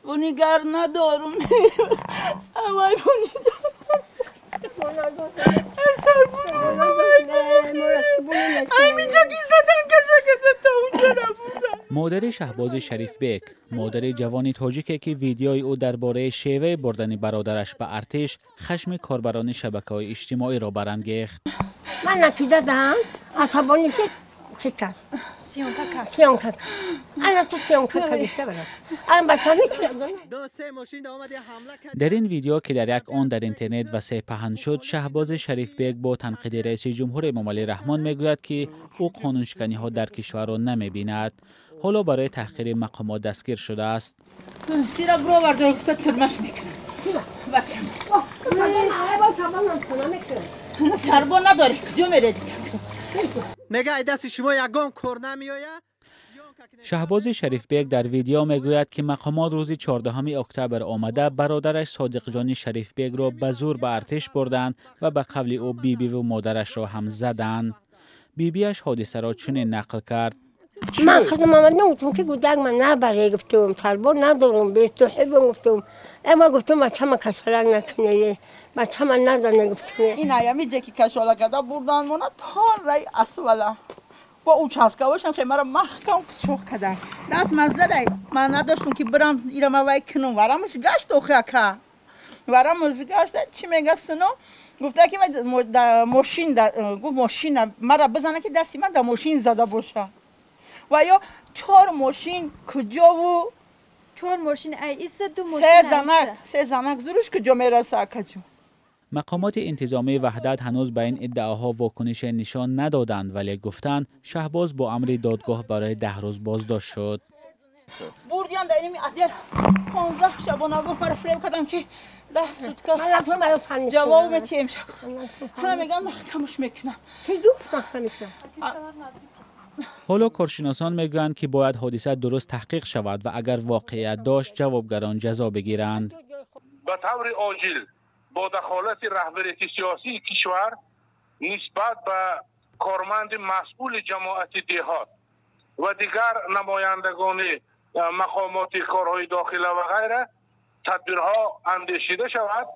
بونیگر ندارم اوای بونیگر مادر شهباز شریف بیگ، مادر جوانی تاجیکی که ویدیوی او درباره شیوه بردن برادرش به ارتش خشم کاربران شبکه‌های اجتماعی را برانگیخت. من نتیجه دهم عصبانی که چی کرد؟ سیان کرد. انا تو سیان کردیشته برد. الان بچه‌ها در این ویدیو که در یک آن در اینترنت وسیع پهن شد، شهباز شریف بیگ با تنقید رئیس جمهور امام علی رحمان میگوید که او قانونشکنی ها در کشور را نمیبیند. حالا برای تحقیر مقامات دستگیر شده است. سیرا برو بردار که ترمش میکنه بچه‌م سربا نداری کجا میره دیگه میگه دست شما یگان کار نمیآید. شهباز شریف بیگ در ویدیو میگوید که مقامات روز 14 اکتبر آمده برادرش صادق جان شریف بیگ را به زور به ارتش بردند و به قول او بیبی و مادرش را هم زدند. بیبیش حادثه را چنین نقل کرد: من خودم آمد نمیتونم که گودک من نبره گفتم سربا ندارم به توحیب گفتم اما گفتم بچه من کشالک نکنه بچه من نزنه گفتم این ایامی جه که کشالک کرده بردن مونه تا رای اسوله با او چسکه باشم خیلی مرا محکم چوخ کردن دست مزده دی من نداشتم که برم ایرم اوی کنم ورمش گشت اوخه که ورمش گشت چی میگه سنو گفته که ماشین گفت ماشین مرا بزنه که دستی من در ماشین زده باشه و یا 4 ماشین کجا و 4 ماشین ای ایست 2 ماشین سه زنک زورش کجا میرسه کجا. مقامات انتظامی وحدت هنوز به این ادعاها واکنش نشان ندادند ولی گفتند شهباز با امر دادگاه برای 10 روز بازداشت شد. بردیان در اینمی عدل 15 شبانه گفت مرا فریب کردم که 10 سوتکا جواب میتیم شد حالا میگن محکمش میکنم حالا کارشناسان میگویند که باید حادثه درست تحقیق شود و اگر واقعیت داشت جوابگران جزا بگیرند. به طور عاجل با دخالت رهبری سیاسی کشور نسبت به کارمند مسئول جماعت دهات و دیگر نمایندگان مقامات کارهای داخله و غیره تدبیرها اندیشیده شود.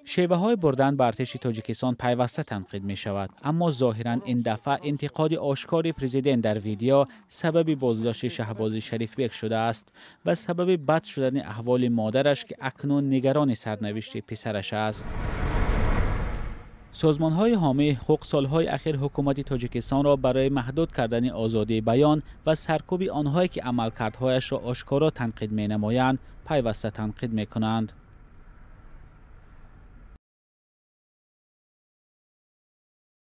شیوه های بردن به ارتش تاجیکستان پیوسته تنقید می شود، اما ظاهراً این دفعه انتقاد آشکار پرزیدنت در ویدیو سبب بازداشت شهباز شریف بیگ شده است و سبب بد شدن احوال مادرش که اکنون نگران سرنوشت پسرش است. سازمان های حامی حقوق سالهای اخیر حکومت تاجیکستان را برای محدود کردن آزادی بیان و سرکوب آنهایی که عملکردهایش را آشکارا تنقید می نمایند پیوسته تنقید می کنند.